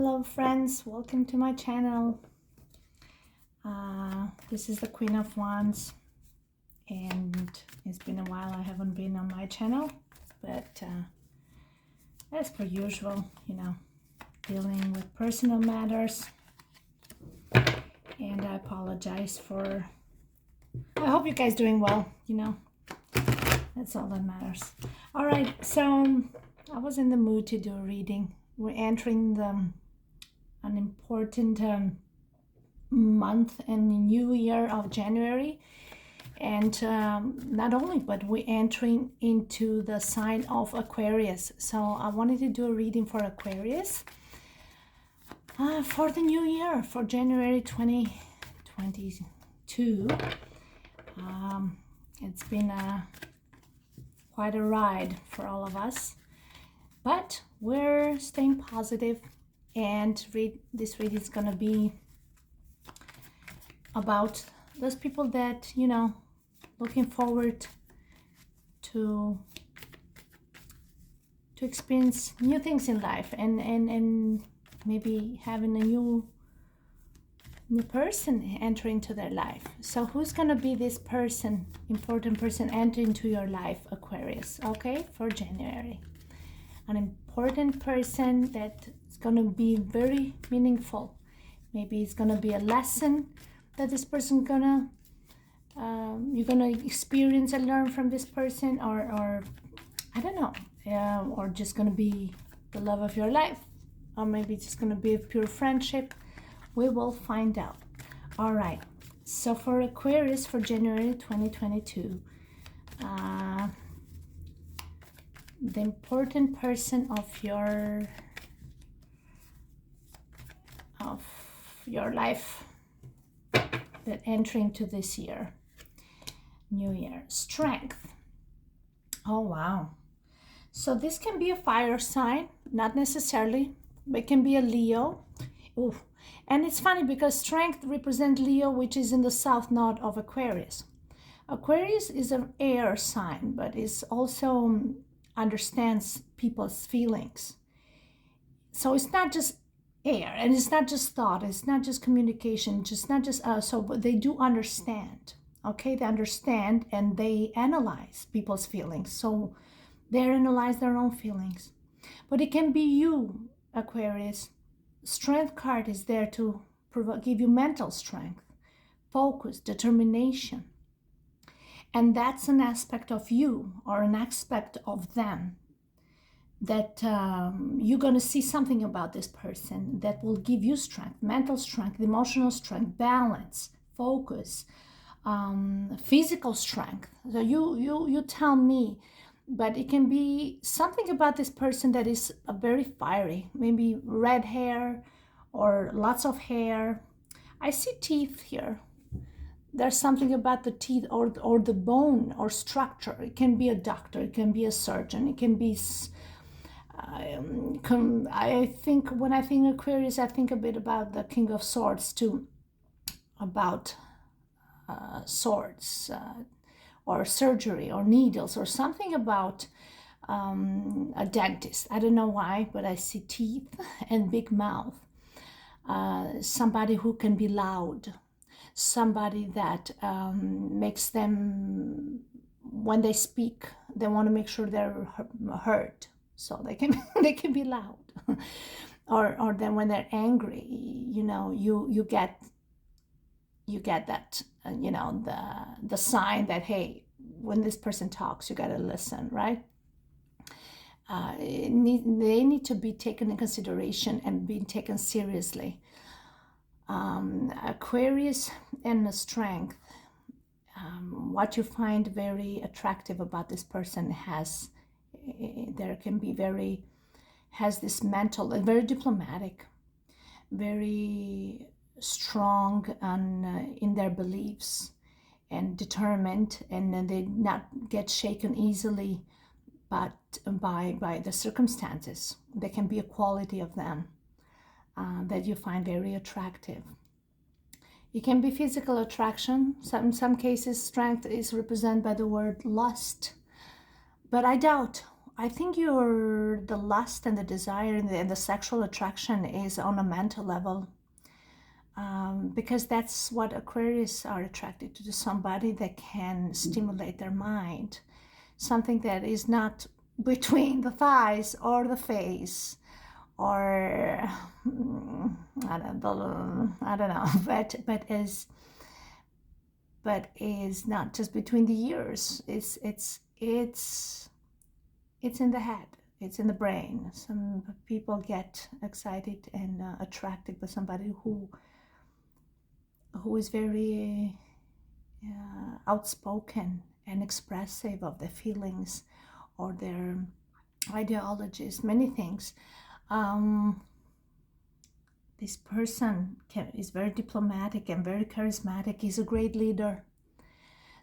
Hello friends, welcome to my channel. This is the Queen of Wands, and it's been a while I haven't been on my channel, but as per usual, dealing with personal matters, and I apologize for, I hope you guys doing well, that's all that matters. All right, so I was in the mood to do a reading. We're entering an important month and new year of January, and not only, but we're entering into the sign of Aquarius. So I wanted to do a reading for Aquarius for the new year, for January 2022. It's been quite a ride for all of us, but we're staying positive, and this reading is gonna be about those people that looking forward to experience new things in life, and maybe having a new person enter into their life. So who's gonna be this person, important person, enter into your life, Aquarius? Okay, for January, an important person that is gonna be very meaningful. Maybe it's gonna be a lesson that this person you're gonna experience and learn from this person, or I don't know, or just gonna be the love of your life, or maybe it's just gonna be a pure friendship. We will find out. All right, so for Aquarius for January 2022, the important person of your life that entering to this year, new year. Strength. Oh wow, so this can be a fire sign, not necessarily, but it can be a Leo. Ooh. And it's funny because strength represents Leo, which is in the south node of Aquarius. Aquarius is an air sign, but it also understands people's feelings. So it's not just air, and it's not just thought, it's not just communication, just not just but they do understand. Okay, they understand and they analyze people's feelings. So they analyze their own feelings. But it can be you, Aquarius. Strength card is there to give you mental strength, focus, determination. And that's an aspect of you, or an aspect of them, that you're going to see something about this person that will give you strength, mental strength, emotional strength, balance, focus, physical strength. So you tell me, but it can be something about this person that is very fiery, maybe red hair or lots of hair. I see teeth here. There's something about the teeth or the bone or structure. It can be a doctor, it can be a surgeon, it can be I think when I think Aquarius, I think a bit about the King of Swords too, about swords, or surgery, or needles, or something about a dentist. I don't know why, but I see teeth and big mouth. Somebody who can be loud, somebody that makes them, when they speak, they want to make sure they're heard, so they can be loud. or then when they're angry, you get that, the sign that, hey, when this person talks, you got to listen, right? They need to be taken in consideration and be taken seriously. Aquarius and the strength, what you find very attractive about this person has this mental, very diplomatic, very strong in their beliefs, and determined, and then they not get shaken easily, but by the circumstances. There can be a quality of them that you find very attractive. It can be physical attraction. In some cases, strength is represented by the word lust, but I doubt I think the lust and the desire and the sexual attraction is on a mental level, because that's what Aquarius are attracted to somebody that can stimulate their mind, something that is not between the thighs or the face, or I don't know, but is not just between the ears. It's in the head. It's in the brain. Some people get excited and attracted by somebody who is very outspoken and expressive of their feelings or their ideologies, many things. This person is very diplomatic and very charismatic. He's a great leader.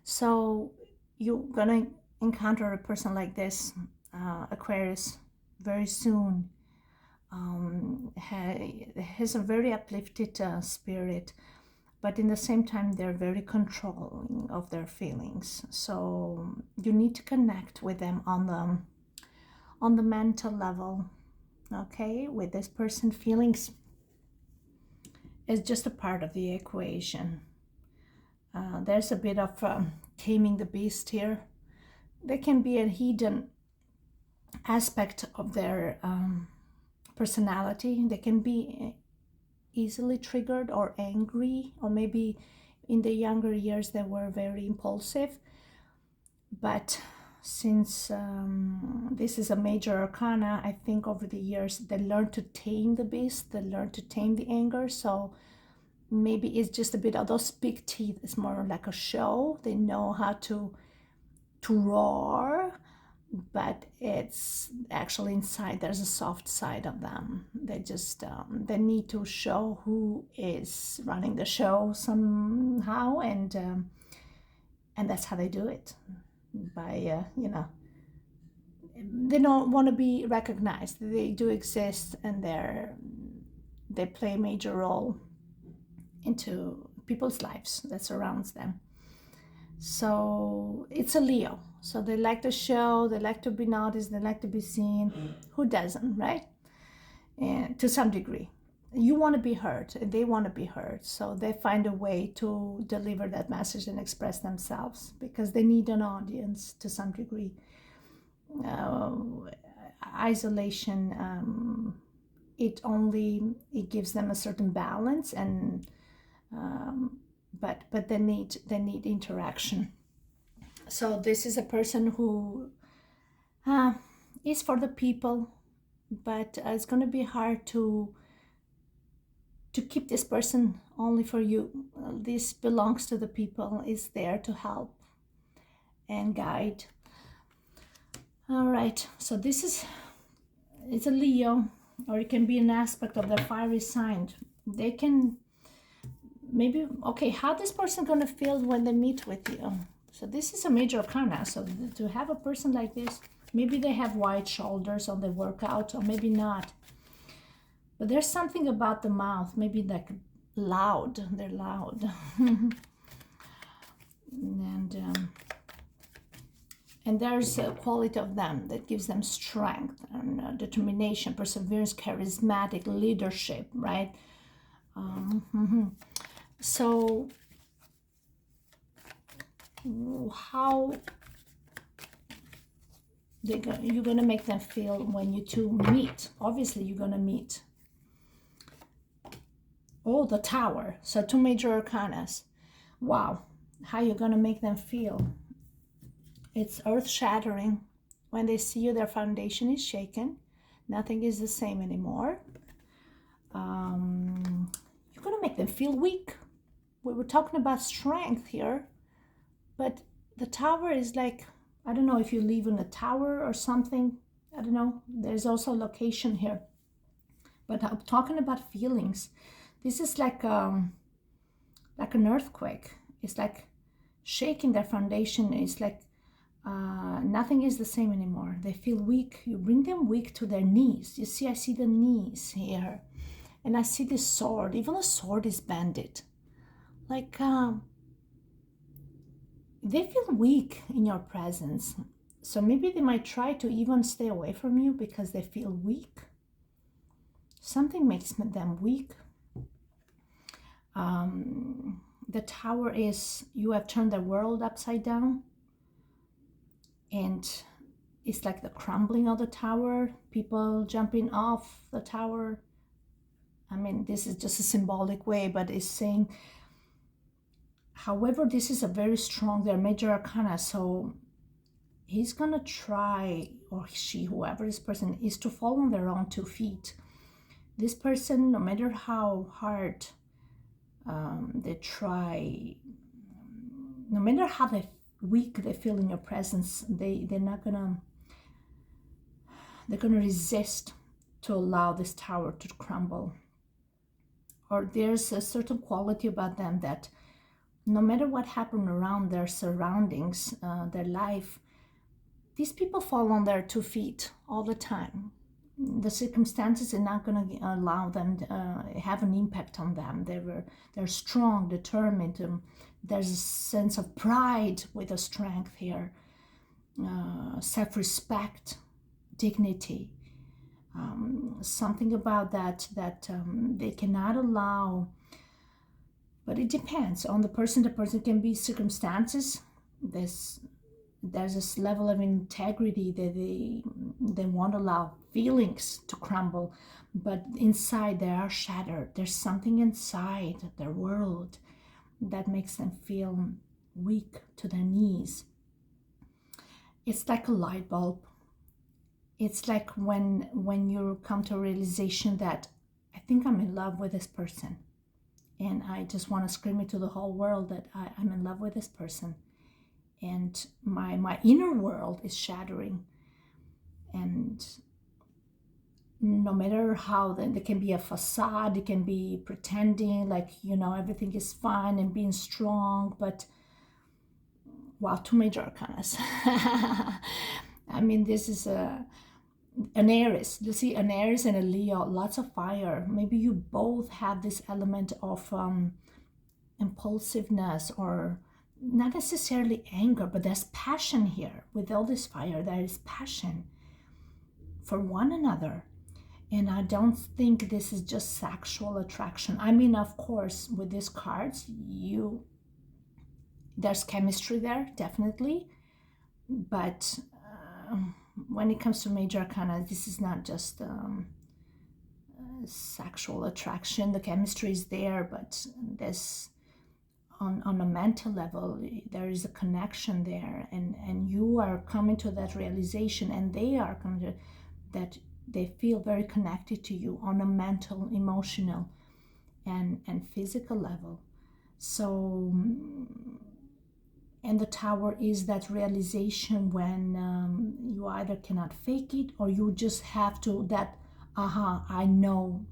So you're gonna encounter a person like this, Aquarius, very soon. Has a very uplifted spirit, but in the same time they're very controlling of their feelings. So you need to connect with them on the mental level, okay? With this person, feelings is just a part of the equation. There's a bit of taming the beast here. There can be a hidden aspect of their personality. They can be easily triggered or angry, or maybe in the younger years they were very impulsive. But since this is a major arcana, I think over the years they learn to tame the beast, they learn to tame the anger. So maybe it's just a bit of those big teeth. It's more like a show. They know how to roar, but it's actually inside there's a soft side of them. They just they need to show who is running the show somehow, and that's how they do it, by they don't want to be recognized. They do exist, and they play a major role into people's lives that surrounds them. So it's a Leo. So they like to show, they like to be noticed, they like to be seen. Who doesn't, right? And to some degree. You want to be heard, and they want to be heard. So they find a way to deliver that message and express themselves because they need an audience to some degree. Isolation, it gives them a certain balance, and but they need interaction. So this is a person who is for the people, but it's going to be hard to keep this person only for you. This belongs to the people, is there to help and guide. All right, so it's a Leo, or it can be an aspect of the fiery sign. They can maybe, okay, how this person gonna feel when they meet with you? So this is a major arcana. So to have a person like this, maybe they have wide shoulders on the workout, or maybe not. But there's something about the mouth, maybe like loud. They're loud, and there's a quality of them that gives them strength and determination, perseverance, charismatic leadership, right? So how you're going to make them feel when you two meet? Obviously you're going to meet. Oh, the Tower. So two major arcanas. Wow, how you're going to make them feel? It's earth-shattering. When they see you, their foundation is shaken. Nothing is the same anymore. You're going to make them feel weak. We were talking about strength here, but the Tower is like, I don't know if you live in a tower or something. I don't know. There's also a location here. But I'm talking about feelings. This is like an earthquake. It's like shaking their foundation. It's like nothing is the same anymore. They feel weak. You bring them weak to their knees. You see, I see the knees here. And I see this sword. Even the sword is bended. Like they feel weak in your presence. So maybe they might try to even stay away from you because they feel weak. Something makes them weak. The Tower is you have turned the world upside down, and it's like the crumbling of the tower, people jumping off the tower. I mean, this is just a symbolic way, but it's saying, however, this is a very strong, they're major arcana, so he's gonna try, or she, whoever this person is, to fall on their own 2 feet. This person, no matter how hard they try, no matter how weak they feel in your presence, they're gonna resist to allow this tower to crumble. Or there's a certain quality about them that no matter what happened around their surroundings, their life, these people fall on their 2 feet all the time. The circumstances are not going to allow them to have an impact on them. They're strong, determined. There's a sense of pride with the strength here, self-respect, dignity. Something about that they cannot allow. But it depends on the person. The person can be circumstances. There's this level of integrity that they won't allow feelings to crumble, but inside they are shattered. There's something inside their world that makes them feel weak to their knees. It's like a light bulb. It's like when you come to a realization that I think I'm in love with this person, and I just want to scream it to the whole world that I'm in love with this person. And my inner world is shattering. And no matter how, there can be a facade, it can be pretending like, everything is fine and being strong, but wow, 2 major arcanas. I mean, this is an Aries. You see, an Aries and a Leo, lots of fire. Maybe you both have this element of impulsiveness, or not necessarily anger, but there's passion here. With all this fire, there is passion for one another. And I don't think this is just sexual attraction. I mean, of course, with these cards, there's chemistry there, definitely. But when it comes to major arcana, this is not just sexual attraction. The chemistry is there, but there's on a mental level, there is a connection there, and you are coming to that realization, and they are coming to that they feel very connected to you on a mental, emotional, and physical level. So, and the Tower is that realization when you either cannot fake it, or you just have to, I know,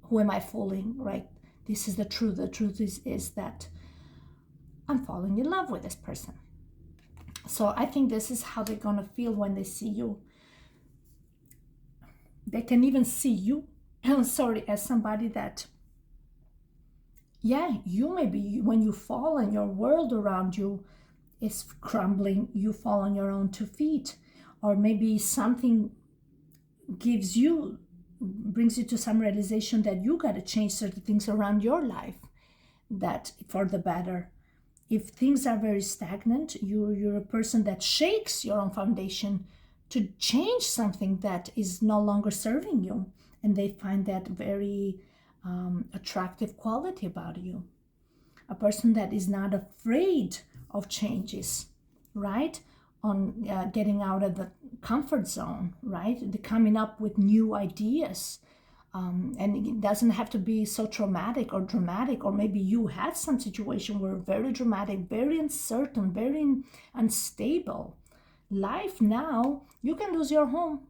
who am I fooling, right? This is the truth. The truth is that I'm falling in love with this person. So I think this is how they're gonna feel when they see you. They can even see you, as somebody that, you may be, when you fall and your world around you is crumbling, you fall on your own 2 feet. Or maybe something brings you to some realization that you got to change certain things around your life, that for the better. If things are very stagnant, you're a person that shakes your own foundation to change something that is no longer serving you. And they find that very attractive quality about you. A person that is not afraid of changes, right? On getting out of the comfort zone, right? They're coming up with new ideas. And it doesn't have to be so traumatic or dramatic, or maybe you had some situation where very dramatic, very uncertain, very unstable. Life now, you can lose your home,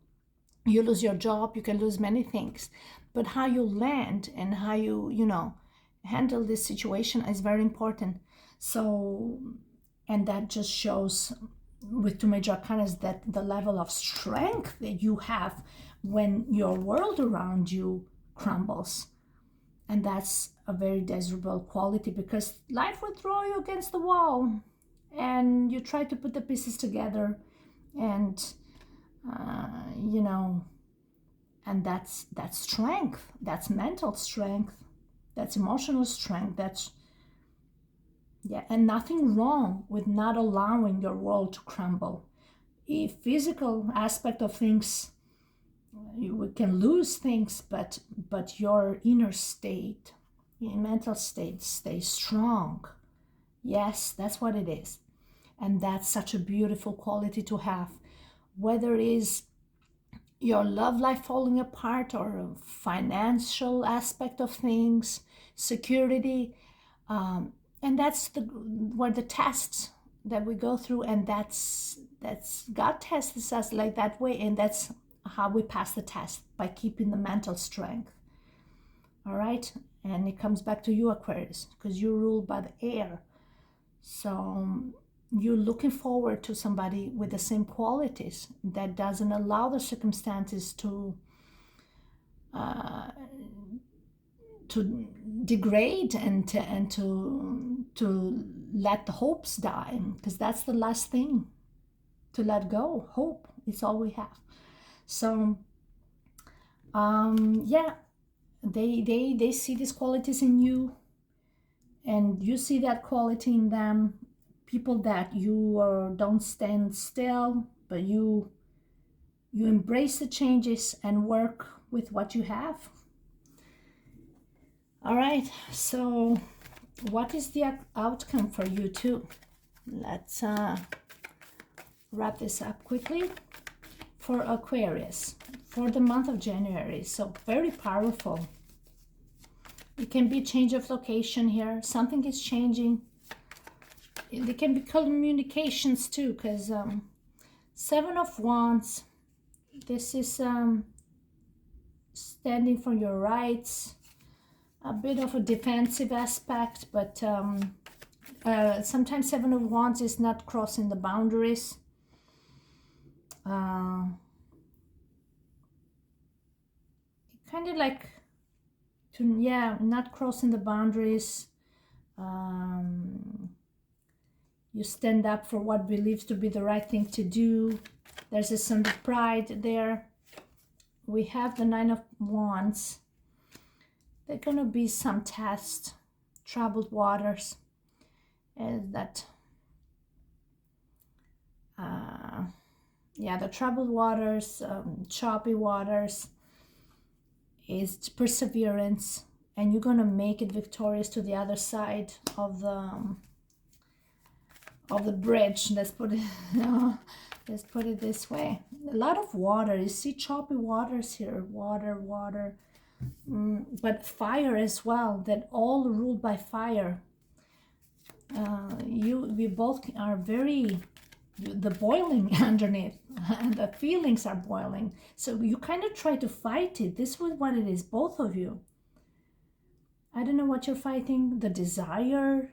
you lose your job, you can lose many things. But how you land and how you handle this situation is very important. So, and that just shows with 2 major arcanas that the level of strength that you have when your world around you crumbles. And that's a very desirable quality, because life will throw you against the wall and you try to put the pieces together, And you know, and that's strength, that's mental strength, that's emotional strength, that's, yeah, and nothing wrong with not allowing your world to crumble. A physical aspect of things, you can lose things, but your inner state, your mental state stays strong. Yes, that's what it is. And that's such a beautiful quality to have, whether it is your love life falling apart or a financial aspect of things, security. And that's where the tests that we go through, and that's God tests us like that way, and that's how we pass the test, by keeping the mental strength. All right, and it comes back to you, Aquarius, because you're ruled by the air. So you're looking forward to somebody with the same qualities, that doesn't allow the circumstances to degrade and to let the hopes die, because that's the last thing to let go. Hope is all we have. So yeah, they see these qualities in you, and you see that quality in them. People that you don't stand still, but you embrace the changes and work with what you have. All right, so what is the outcome for you too? Let's wrap this up quickly. For Aquarius, for the month of January, so very powerful. It can be change of location here. Something is changing. There can be communications too, because Seven of Wands, this is standing for your rights, a bit of a defensive aspect, but sometimes Seven of Wands is not crossing the boundaries. Kind of like, not crossing the boundaries. You stand up for what believes to be the right thing to do. There's a sense of pride there. We have the Nine of Wands. There's going to be some tests, troubled waters, and that the troubled waters, choppy waters, is perseverance, and you're going to make it victorious to the other side of the bridge. Let's put it this way. A lot of water. You see choppy waters here. Water, but fire as well. That all ruled by fire. We both are very, the boiling underneath, and the feelings are boiling. So you kind of try to fight it. This is what it is, both of you. I don't know what you're fighting. The desire,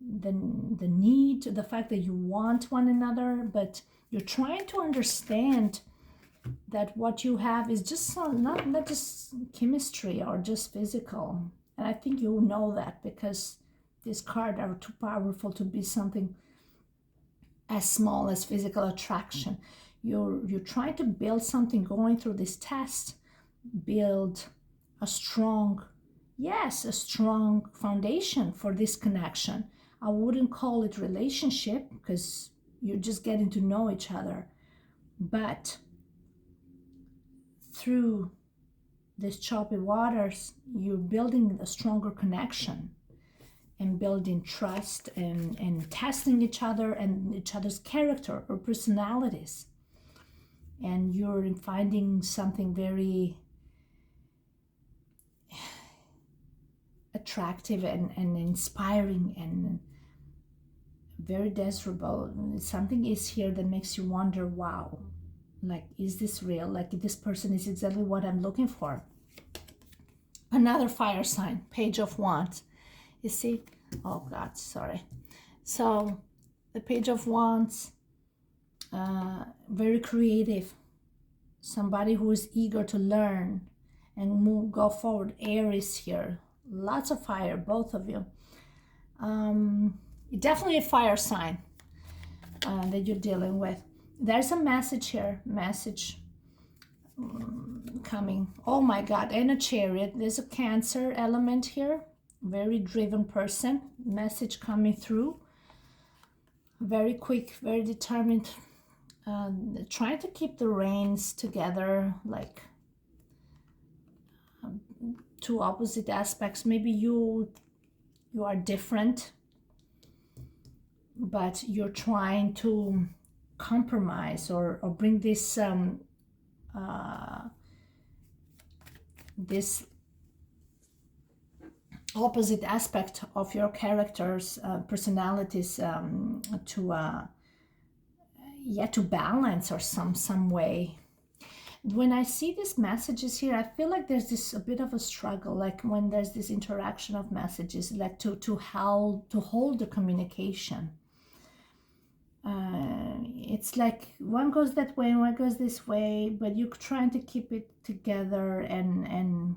the need, the fact that you want one another, but you're trying to understand that what you have is just not just chemistry or just physical. And I think you know that, because these cards are too powerful to be something as small as physical attraction. You're trying to build something, going through this test, build a strong foundation for this connection. I wouldn't call it relationship, because you're just getting to know each other. But through these choppy waters, you're building a stronger connection, and building trust, and testing each other and each other's character or personalities. And you're finding something very attractive and inspiring and very desirable. Something is here that makes you wonder, wow, like, is this real? Like, this person is exactly what I'm looking for. Another fire sign, Page of Wands. You see, oh God, sorry. So the Page of Wands, very creative, somebody who is eager to learn and go forward. Aries here, lots of fire, both of you. Definitely a fire sign that you're dealing with. there's a message here, message coming. Oh my God, and a Chariot. There's a Cancer element here, very driven person, message coming through, very quick, very determined, trying to keep the reins together, like two opposite aspects. Maybe you are different, but you're trying to compromise or bring this this opposite aspect of your characters, personalities, to balance or some way. When I see these messages here, I feel like there's this a bit of a struggle, like when there's this interaction of messages, like to hold the communication. It's like one goes that way and one goes this way, but you're trying to keep it together and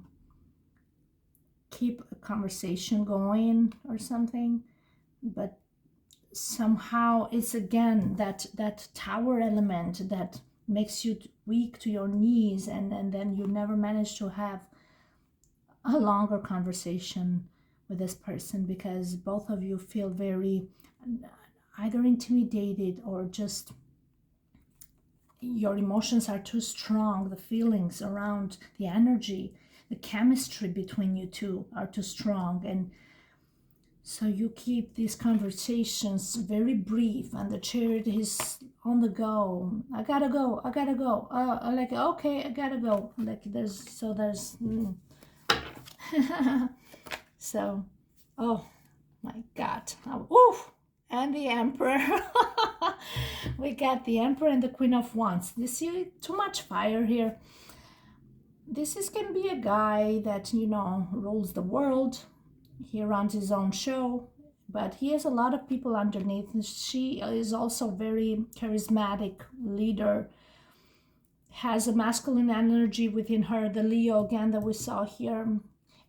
keep a conversation going or something. But somehow it's again that tower element that makes you weak to your knees, and then you never manage to have a longer conversation with this person because both of you feel very either intimidated or just your emotions are too strong, the feelings around the energy, the chemistry between you two are too strong, and so you keep these conversations very brief, and the Chariot is on the go. I gotta go. Like, okay, I gotta go. Like there's so, oh my God. Oof. And the Emperor. We got the Emperor and the Queen of Wands. You see too much fire here. This can be a guy that, rules the world. He runs his own show, but he has a lot of people underneath. She is also very charismatic leader, has a masculine energy within her, the Leo again that we saw here.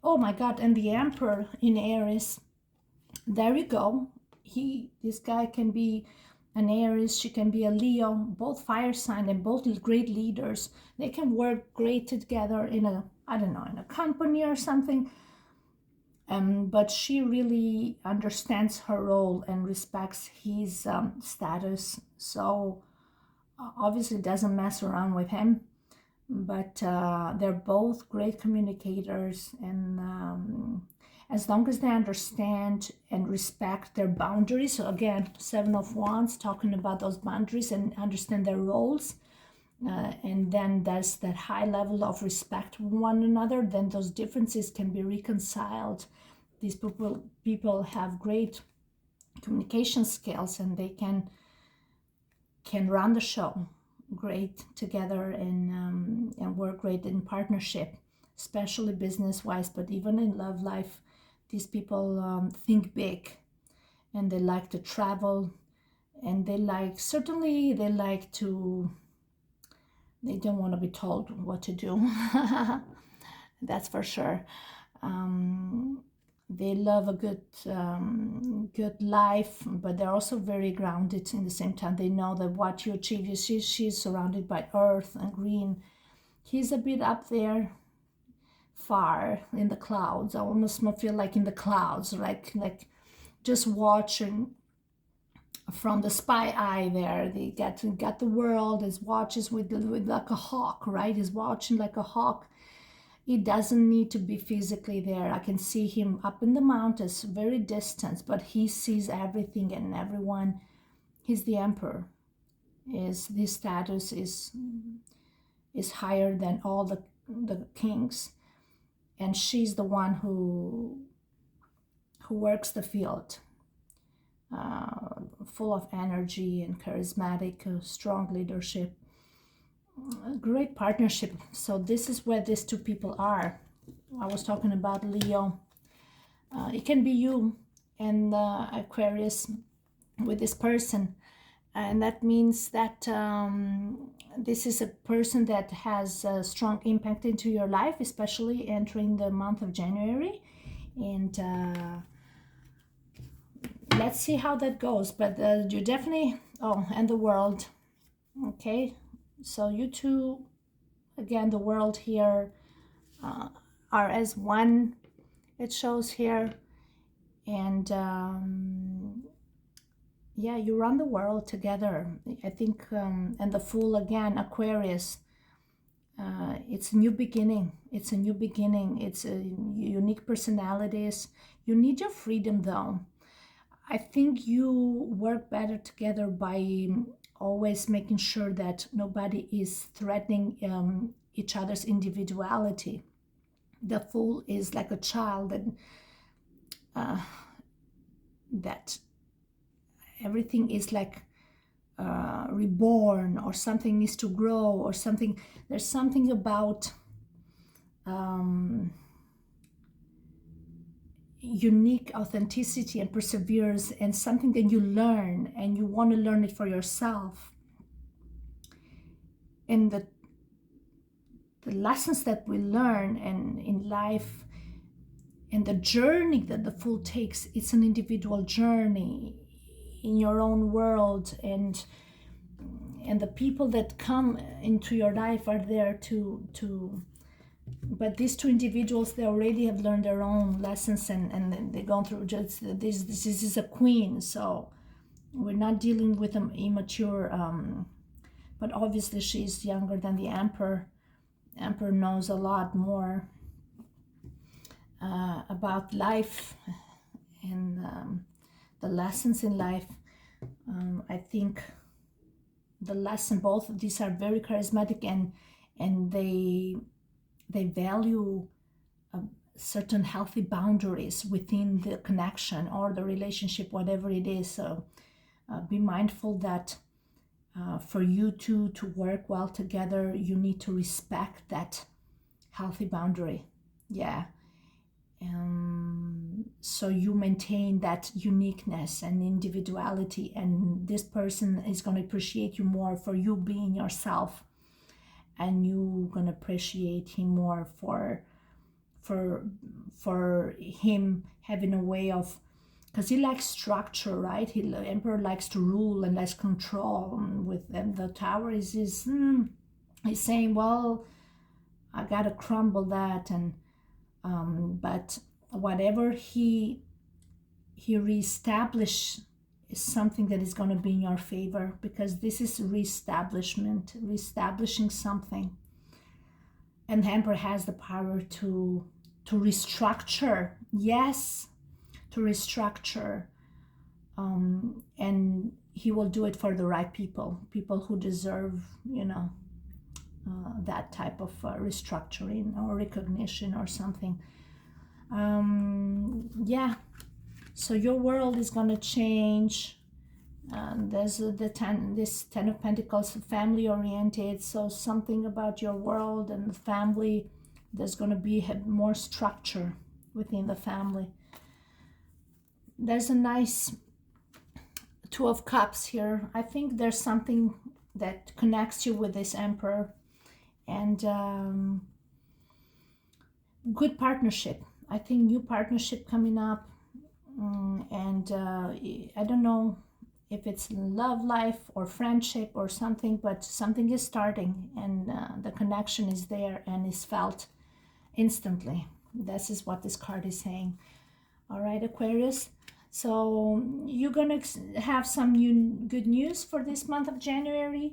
Oh my God, and the Emperor in Aries. There you go. This guy can be an Aries, she can be a Leo, both fire sign and both great leaders. They can work great together in a company or something. But she really understands her role and respects his status. So obviously doesn't mess around with him. But they're both great communicators, and as long as they understand and respect their boundaries. So again, Seven of Wands, talking about those boundaries and understand their roles. And then there's that high level of respect for one another, then those differences can be reconciled. These people have great communication skills, and they can run the show great together and work great in partnership, especially business-wise, but even in love life. These people think big, and they like to travel, and they don't want to be told what to do. That's for sure. They love a good life, but they're also very grounded in the same time. They know that what you achieve, she's surrounded by earth and green. He's a bit up there, far in the clouds. I almost feel like in the clouds, like just watching from the spy eye there. They got the world as watches with like a hawk, right? He's watching like a hawk. He doesn't need to be physically there. I can see him up in the mountains, very distant, but he sees everything and everyone. He's the Emperor. His status is higher than all the kings, and she's the one who works the field, full of energy and charismatic, strong leadership, great partnership. So this is where these two people are. I was talking about Leo. It can be you and Aquarius with this person, and that means that this is a person that has a strong impact into your life, especially entering the month of January. And let's see how that goes. But you definitely, and the world. Okay, so you two, again, the world here are as one, it shows here. And yeah, you run the world together, I think. And the Fool, again, Aquarius, it's a new beginning. It's a new beginning. It's a unique personalities. You need your freedom, though. I think you work better together by always making sure that nobody is threatening each other's individuality. The Fool is like a child that everything is like reborn, or something needs to grow, or something. There's something about unique authenticity and perseverance, and something that you learn and you want to learn it for yourself. And the lessons that we learn and in life, and the journey that the Fool takes, it's an individual journey in your own world. And the people that come into your life are there to but these two individuals, they already have learned their own lessons, and they've gone through just this is a queen, so we're not dealing with an immature, but obviously she's younger than the Emperor. Emperor knows a lot more about life and the lessons in life. I think the lesson, both of these are very charismatic, and they value certain healthy boundaries within the connection or the relationship, whatever it is. So be mindful that for you two to work well together, you need to respect that healthy boundary. Yeah. So you maintain that uniqueness and individuality, and this person is going to appreciate you more for you being yourself, and you going to appreciate him more for him having a way of, because he likes structure, right? The Emperor likes to rule and likes control. With them, the Tower is he's saying, well, I gotta crumble that. And but whatever he reestablish is something that is going to be in your favor, because this is reestablishing something. And the Emperor has the power to restructure. Yes, to restructure. And he will do it for the right people who deserve, that type of restructuring or recognition or something. Yeah, so your world is going to change. There's this 10 of Pentacles, family oriented, so something about your world and the family, there's going to be more structure within the family. There's a nice Two of Cups here. I think there's something that connects you with this Emperor, and good partnership. I think new partnership coming up, and I don't know if it's love life or friendship or something, but something is starting, and the connection is there and is felt instantly. This is what this card is saying. All right, Aquarius. So you're gonna have some good news for this month of January,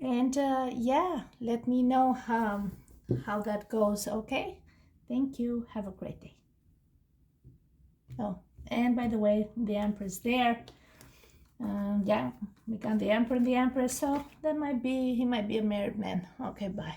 and yeah, let me know how that goes. Okay, thank you. Have a great day. Oh, and by the way, the Empress there. Yeah, we got the Emperor and the Empress, so he might be a married man. Okay, bye.